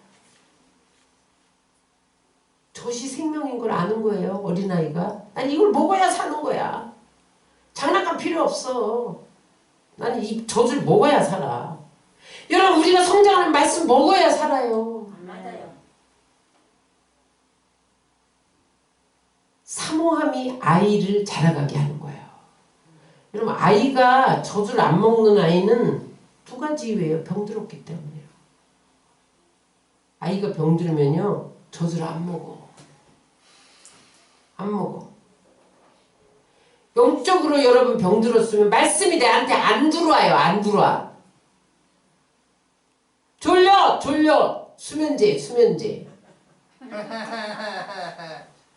젖이 생명인 걸 아는 거예요. 어린아이가. 난 이걸 먹어야 사는 거야. 장난감 필요 없어. 난 이 젖을 먹어야 살아. 여러분 우리가 성장하는 말씀 먹어야 살아요. 맞아요. 사모함이 아이를 자라가게 하는 거예요. 여러분 아이가 젖을 안 먹는 아이는 두 가지 이유예요. 병들었기 때문에요. 아이가 병들면요. 젖을 안 먹어. 영적으로 여러분 병들었으면 말씀이 내한테 안 들어와요. 안 들어와. 졸려. 수면제.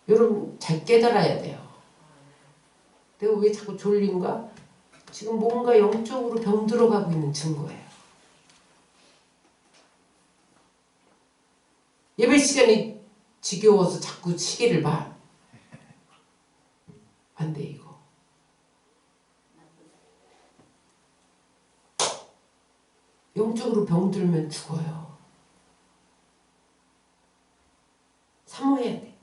여러분 잘 깨달아야 돼요. 내가 왜 자꾸 졸린가? 지금 뭔가 영적으로 병들어가고 있는 증거예요. 예배 시간이 지겨워서 자꾸 시계를 봐. 안 돼 이거. 영적으로 병들면 죽어요. 사모해야 돼.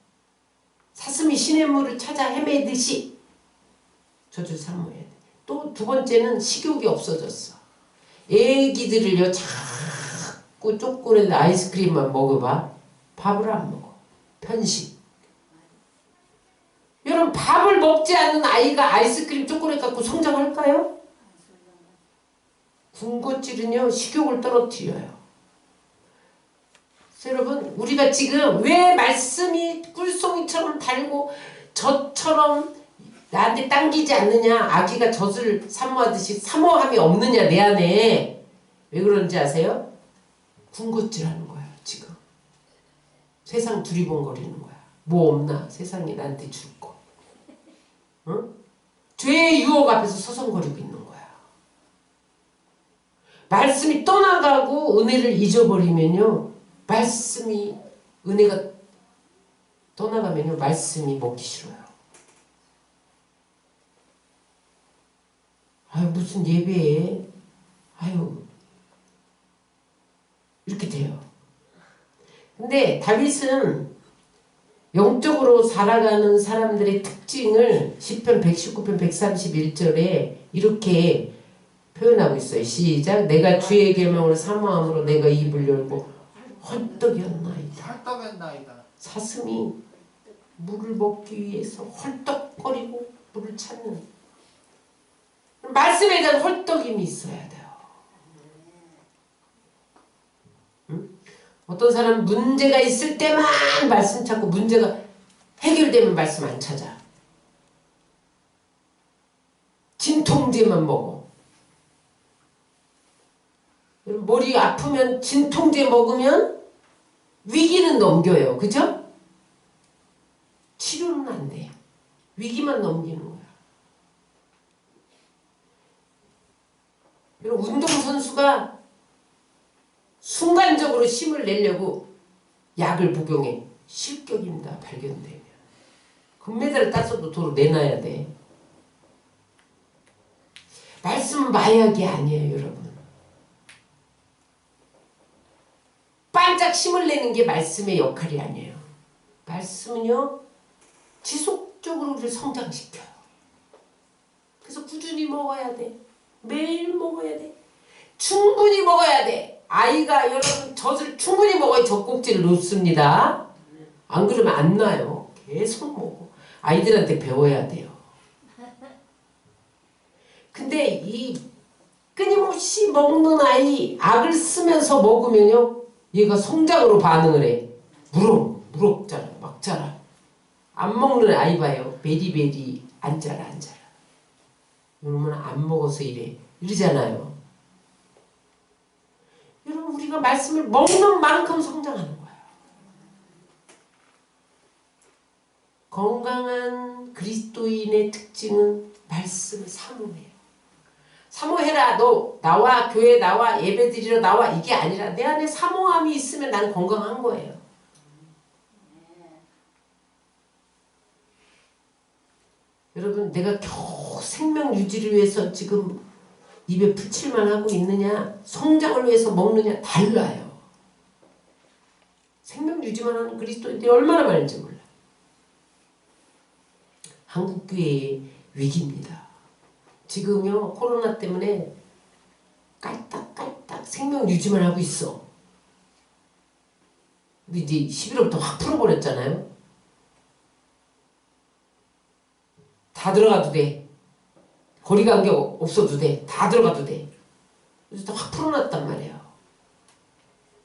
사슴이 시냇물을 찾아 헤매듯이 젖을 사모해야 돼. 또 두 번째는 식욕이 없어졌어. 애기들을요 자꾸 초콜릿 아이스크림만 먹어봐. 밥을 안 먹어. 편식. 여러분 밥을 먹지 않는 아이가 아이스크림 초콜릿 갖고 성장할까요? 군것질은요 식욕을 떨어뜨려요. 여러분 우리가 지금 왜 말씀이 꿀송이처럼 달고 젖처럼 나한테 당기지 않느냐. 아기가 젖을 사모하듯이 사모함이 없느냐 내 안에. 왜 그런지 아세요? 군것질하는 거야 지금. 세상 두리번거리는 거야. 뭐 없나 세상에 나한테 줄 거. 응? 죄의 유혹 앞에서 서성거리고 있는 거야. 말씀이 떠나가고 은혜를 잊어버리면요. 말씀이 은혜가 떠나가면요. 말씀이 먹기 싫어요. 아유 무슨 예배에 아유 이렇게 돼요. 근데 다윗은 영적으로 살아가는 사람들의 특징을 시편 119편 131절에 이렇게 표현하고 있어요. 시작. 내가 주의 계명을 사모함으로 내가 입을 열고 헐떡이었나이다. 헐떡였나이다. 사슴이 물을 먹기 위해서 헐떡거리고 물을 찾는 말씀에 대한 헐떡임이 있어야 돼요. 응? 어떤 사람은 문제가 있을 때만 말씀 찾고 문제가 해결되면 말씀 안 찾아. 진통제만 먹어. 머리 아프면 진통제 먹으면 위기는 넘겨요. 그죠? 치료는 안 돼. 위기만 넘기는 거야. 그리고 운동선수가 순간적으로 힘을 내려고 약을 복용해. 실격입니다. 발견되면. 금메달을 땄어도 도로 내놔야 돼. 말씀은 마약이 아니에요, 여러분. 반짝 힘을 내는 게 말씀의 역할이 아니에요. 말씀은요, 지속적으로 우리를 성장시켜요. 그래서 꾸준히 먹어야 돼. 매일 먹어야 돼. 충분히 먹어야 돼. 아이가 여러분 젖을 충분히 먹어야 젖꼭지를 놓습니다. 안 그러면 안 나요. 계속 먹어. 아이들한테 배워야 돼요. 근데 이 끊임없이 먹는 아이 악을 쓰면서 먹으면요 얘가 성장으로 반응을 해. 무럭 자라 막 자라. 안 먹는 아이 봐요. 베리베리 안 자라 안 자라. 여러분 안 먹어서 이래. 이러잖아요. 여러분 우리가 말씀을 먹는 만큼 성장하는 거예요. 건강한 그리스도인의 특징은 말씀을 사모해요. 사모해라. 너 나와 교회 나와 예배드리러 나와 이게 아니라 내 안에 사모함이 있으면 나는 건강한 거예요. 여러분 내가 겨우 생명 유지를 위해서 지금 입에 붙일만 하고 있느냐 성장을 위해서 먹느냐 달라요. 생명 유지만 하는 그리스도인들이 얼마나 많은지 몰라요. 한국교회의 위기입니다. 지금요 코로나 때문에 깔딱깔딱 생명 유지만 하고 있어. 이제 11월부터 확 풀어버렸잖아요. 다 들어가도 돼. 거리간격 없어도 돼. 다 들어가도 돼. 그래서 확 풀어놨단 말이에요.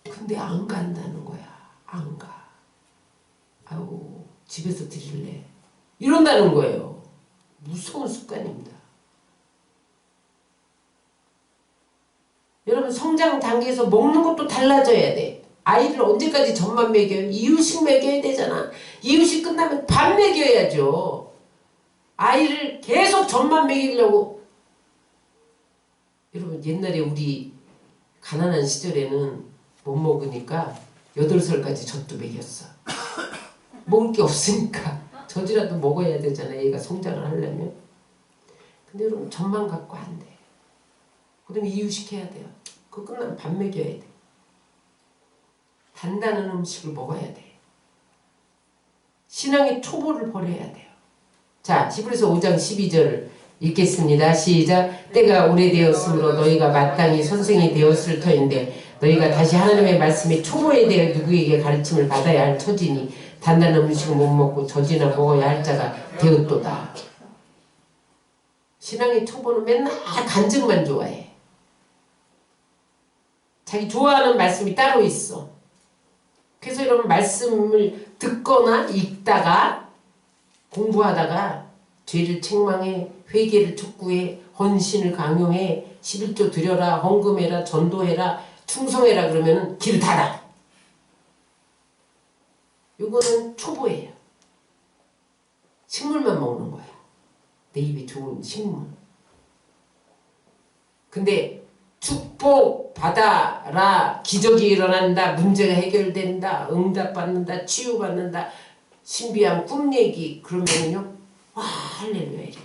근데 안 간다는 거야. 안 가. 아우 집에서 드릴래. 이런다는 거예요. 무서운 습관입니다. 여러분 성장 단계에서 먹는 것도 달라져야 돼. 아이를 언제까지 젖만 먹여요? 이유식 먹여야 되잖아. 이유식 끝나면 밥 먹여야죠. 아이를 계속 젖만 먹이려고. 여러분 옛날에 우리 가난한 시절에는 못 먹으니까 8살까지 젖도 먹였어. 먹을 게 없으니까 젖이라도 먹어야 되잖아. 얘가 성장을 하려면. 근데 여러분 젖만 갖고 안 돼. 그 다음에 이유식 해야 돼요. 그거 끝나면 밥 먹여야 돼. 단단한 음식을 먹어야 돼. 신앙의 초보를 버려야 돼요. 자, 히브리서 5장 12절을 읽겠습니다. 시작. 때가 오래되었으므로 너희가 마땅히 선생이 되었을 터인데 너희가 다시 하나님의 말씀에 초보에 대해 누구에게 가르침을 받아야 할 처지니 단단한 음식을 못 먹고 젖이나 먹어야 할 자가 되었도다. 신앙의 초보는 맨날 간증만 좋아해. 자기 좋아하는 말씀이 따로 있어. 그래서 여러분 말씀을 듣거나 읽다가 공부하다가 죄를 책망해, 회개를 촉구해, 헌신을 강요해, 11조 드려라, 헌금해라, 전도해라, 충성해라 그러면 길을 닫아. 이거는 초보예요. 식물만 먹는 거야. 내 입에 좋은 식물. 근데 축복 받아라, 기적이 일어난다, 문제가 해결된다, 응답받는다, 치유받는다, 신비한 꿈 얘기 그러면요 와 할렐루야 이래.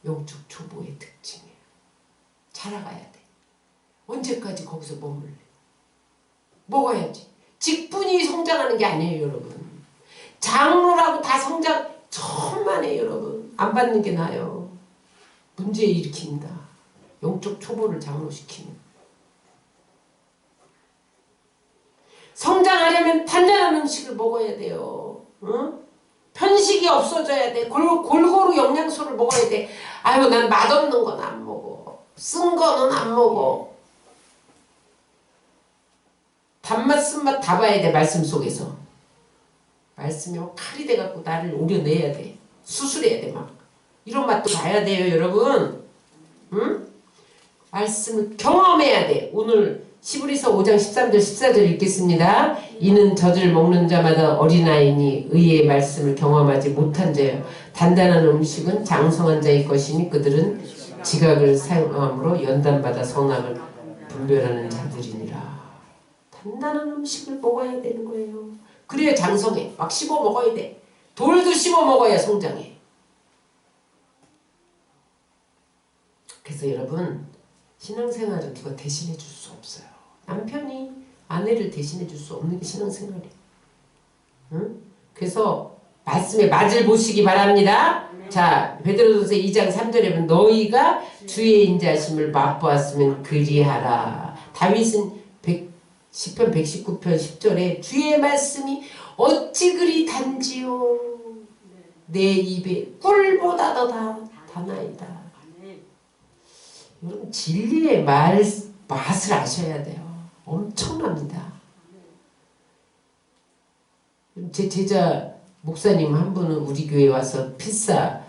영적 초보의 특징이에요. 자라가야 돼. 언제까지 거기서 머물래? 먹어야지. 직분이 성장하는 게 아니에요 여러분. 장로라고 다 성장 천만에 여러분 안 받는 게 나아요. 문제 일으킵니다. 영적 초보를 장로시키는. 성장하려면 단단한 음식을 먹어야 돼요. 응? 편식이 없어져야 돼. 골고루 영양소를 먹어야 돼. 아유, 난 맛없는 건 안 먹어. 쓴 거는 안 먹어. 단맛 쓴맛 다 봐야 돼. 말씀 속에서. 말씀이 막 칼이 돼갖고 나를 오려내야 돼. 수술해야 돼. 막 이런 맛도 봐야 돼요, 여러분. 응? 말씀을 경험해야 돼. 오늘 시브리서 5장 13절 14절 읽겠습니다. 이는 젖을 먹는 자마다 어린아이니 의의 말씀을 경험하지 못한 자여 단단한 음식은 장성한 자의 것이니 그들은 지각을 사용함으로 연단받아 성함을 분별하는 자들이니라. 단단한 음식을 먹어야 되는 거예요. 그래야 장성해. 막 씹어 먹어야 돼. 돌도 씹어 먹어야 성장해. 그래서 여러분, 신앙생활은 누가 대신해 줄 수 없어요. 남편이 아내를 대신해 줄 수 없는 게 신앙생활이에요. 응? 그래서 말씀에 맛을 보시기 바랍니다. 자, 베드로전서 2장 3절에 보면 너희가 주의 인자하심을 맛보았으면 그리하라. 다윗은 시편 119편 10절에 주의 말씀이 어찌 그리 단지요 내 입에 꿀보다 더 다나이다. 여러분, 진리의 맛을 아셔야 돼요. 엄청납니다. 제 제자 목사님 한 분은 우리 교회에 와서 필사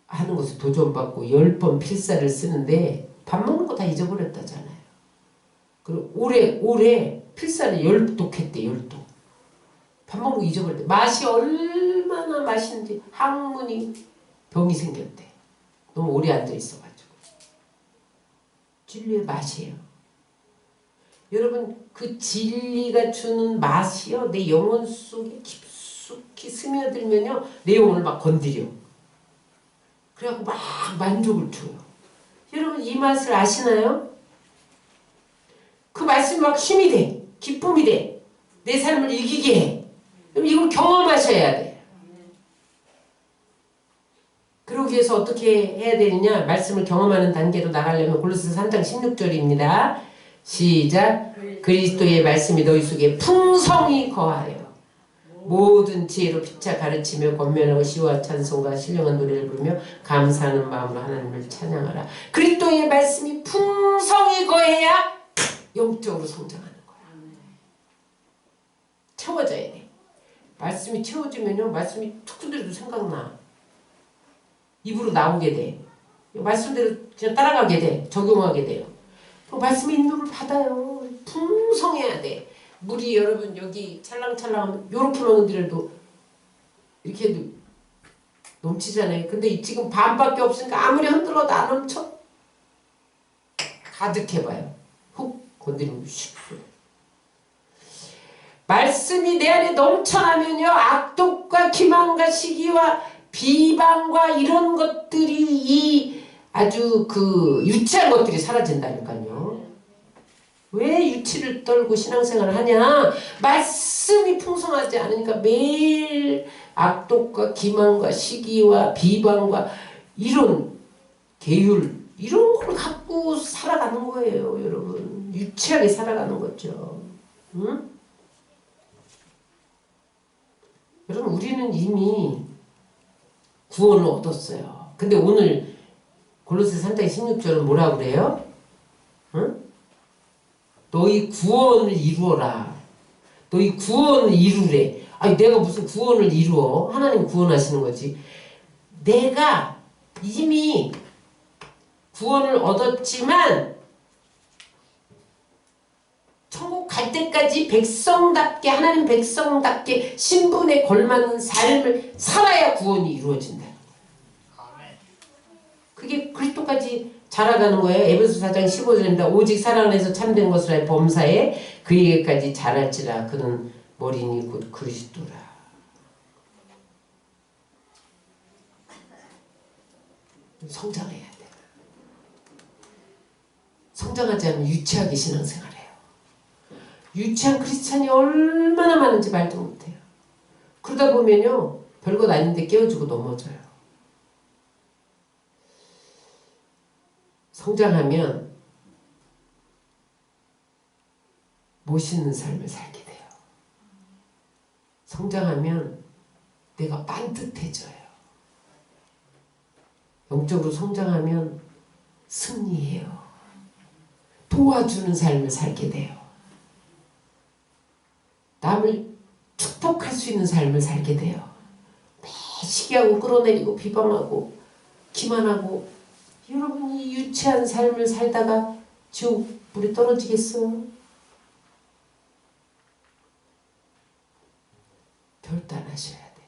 하는 것을 도전받고 10번 필사를 쓰는데 밥 먹는 거 다 잊어버렸다잖아요. 그리고 올해 필사를 10독 했대. 10독. 밥 먹는 거 잊어버렸대. 맛이 얼마나 맛있는지 항문이 병이 생겼대. 너무 오래 앉아있어가지고. 진리의 맛이에요. 여러분, 그 진리가 주는 맛이요 내 영혼 속에 깊숙이 스며들면요 내 영혼을 막 건드려. 그래갖고 막 만족을 줘요. 여러분, 이 맛을 아시나요? 그 말씀이 막 힘이 돼. 기쁨이 돼. 내 삶을 이기게 해. 이걸 경험하셔야 돼. 그러기 위해서 어떻게 해야 되느냐? 말씀을 경험하는 단계로 나가려면 골로새서 3장 16절입니다. 시작. 그리스도의 말씀이 너희 속에 풍성히 거하여 모든 지혜로 피차 가르치며 권면하고 시와 찬송과 신령한 노래를 부르며 감사하는 마음으로 하나님을 찬양하라. 그리스도의 말씀이 풍성히 거해야 영적으로 성장하는 거야. 채워져야 돼. 말씀이 채워지면요 말씀이 툭 두드려도 생각나. 입으로 나오게 돼. 말씀대로 그냥 따라가게 돼. 적용하게 돼요. 그 말씀의 인도를 받아요. 풍성해야 돼. 물이 여러분 여기 찰랑찰랑하면 요렇게만 흔들어도 이렇게 해도 넘치잖아요. 근데 지금 반밖에 없으니까 아무리 흔들어도 안 넘쳐. 가득해봐요. 훅 건드리면 슉. 말씀이 내 안에 넘쳐나면요 악독과 기만과 시기와 비방과 이런 것들이 이 아주 그 유치한 것들이 사라진다니까요. 왜 유치를 떨고 신앙생활을 하냐? 말씀이 풍성하지 않으니까 매일 악독과 기만과 시기와 비방과 이런 계율 이런 걸 갖고 살아가는 거예요, 여러분. 유치하게 살아가는 거죠. 응? 여러분, 우리는 이미 구원을 얻었어요. 근데 오늘 골로새 3장 16절은 뭐라고 그래요? 응? 너희 구원을 이루어라. 너희 구원을 이루래. 아니 내가 무슨 구원을 이루어? 하나님 구원하시는 거지. 내가 이미 구원을 얻었지만 천국 갈 때까지 백성답게 하나님 백성답게 신분에 걸맞는 삶을 살아야 구원이 이루어진다. 그게 그리스도까지 자라가는 거예요. 에베소 4장 15절입니다. 오직 사랑 안에서 참된 것을 알 범사에 그에게까지 자랄지라. 그는 머리니 곧 그리스도라. 성장해야 돼. 성장하지 않으면 유치하게 신앙생활해요. 유치한 크리스찬이 얼마나 많은지 말도 못해요. 그러다 보면요 별것 아닌데 깨어지고 넘어져요. 성장하면 멋있는 삶을 살게 돼요. 성장하면 내가 반듯해져요. 영적으로 성장하면 승리해요. 도와주는 삶을 살게 돼요. 남을 축복할 수 있는 삶을 살게 돼요. 매 시기하고 끌어내리고 비방하고 기만하고 여러분이 유치한 삶을 살다가 지옥 불에 떨어지겠어요? 결단하셔야 돼요.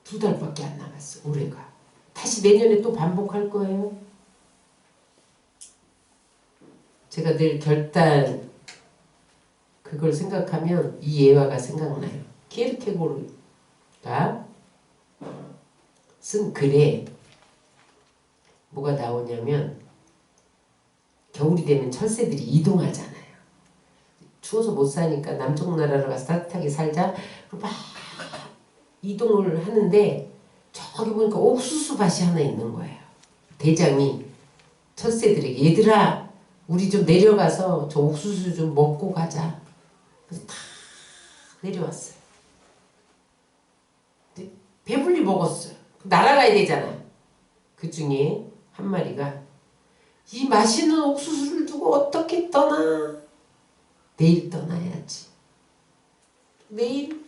2달밖에 안 남았어. 올해가. 다시 내년에 또 반복할 거예요. 제가 늘 결단 그걸 생각하면 이 예화가 생각나요. 키르케고르가 쓴 글에 뭐가 나오냐면 겨울이 되면 철새들이 이동하잖아요. 추워서 못 사니까 남쪽 나라로 가서 따뜻하게 살자. 그리고 막 이동을 하는데 저기 보니까 옥수수 밭이 하나 있는 거예요. 대장이 철새들에게 얘들아 우리 좀 내려가서 저 옥수수 좀 먹고 가자. 그래서 다 내려왔어요. 근데 배불리 먹었어요. 날아가야 되잖아요. 그 중에 한 마리가 이 맛있는 옥수수를 두고 어떻게 떠나? 내일 떠나야지. 내일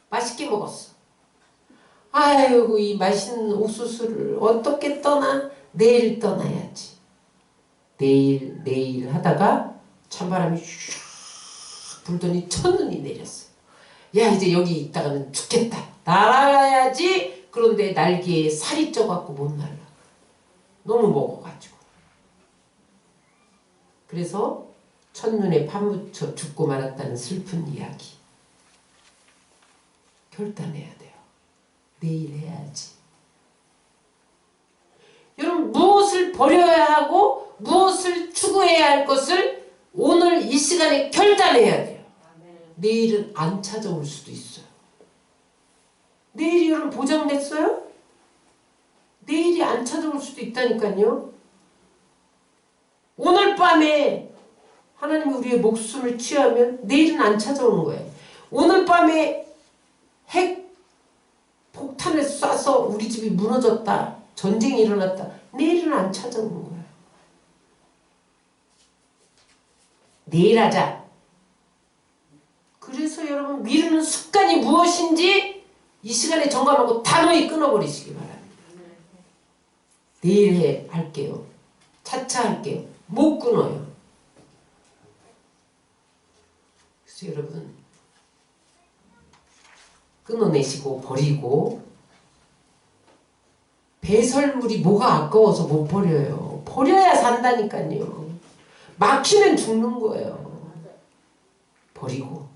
맛있게 먹었어. 아이고 이 맛있는 옥수수를 어떻게 떠나? 내일 떠나야지. 내일 하다가 찬바람이 슉 불더니 첫눈이 내렸어. 야 이제 여기 있다가는 죽겠다. 날아가야지. 그런데 날개에 살이 쪄갖고 못 날아. 너무 먹어가지고. 그래서 첫눈에 파묻혀 죽고 말았다는 슬픈 이야기. 결단해야 돼요. 내일 해야지. 여러분 무엇을 버려야 하고 무엇을 추구해야 할 것을 오늘 이 시간에 결단해야 돼요. 내일은 안 찾아올 수도 있어요. 내일이 여러분 보장됐어요? 내일이 안 찾아올 수도 있다니까요. 오늘 밤에 하나님이 우리의 목숨을 취하면 내일은 안 찾아오는 거예요. 오늘 밤에 핵 폭탄을 쏴서 우리 집이 무너졌다. 전쟁이 일어났다. 내일은 안 찾아오는 거예요. 내일 하자. 그래서 여러분 미루는 습관이 무엇인지 이 시간에 점검하고 단호히 끊어버리시기 바랍니다. 내일 할게요. 차차 할게요. 못 끊어요. 그래서 여러분 끊어내시고 버리고 배설물이 뭐가 아까워서 못 버려요. 버려야 산다니까요. 막히면 죽는 거예요. 버리고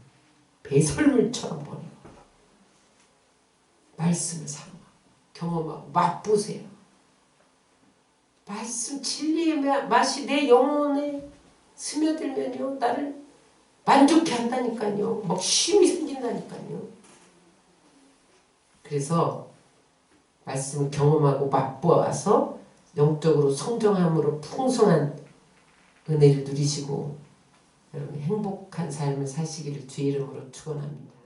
배설물처럼 버리고 말씀을 삼아 경험하고 맛보세요. 말씀 진리의 맛이 내 영혼에 스며들면요 나를 만족해 한다니까요. 막 쉼이 생긴다니까요. 그래서 말씀을 경험하고 맛보아서 영적으로 성장함으로 풍성한 은혜를 누리시고 여러분 행복한 삶을 사시기를 주의 이름으로 축원합니다.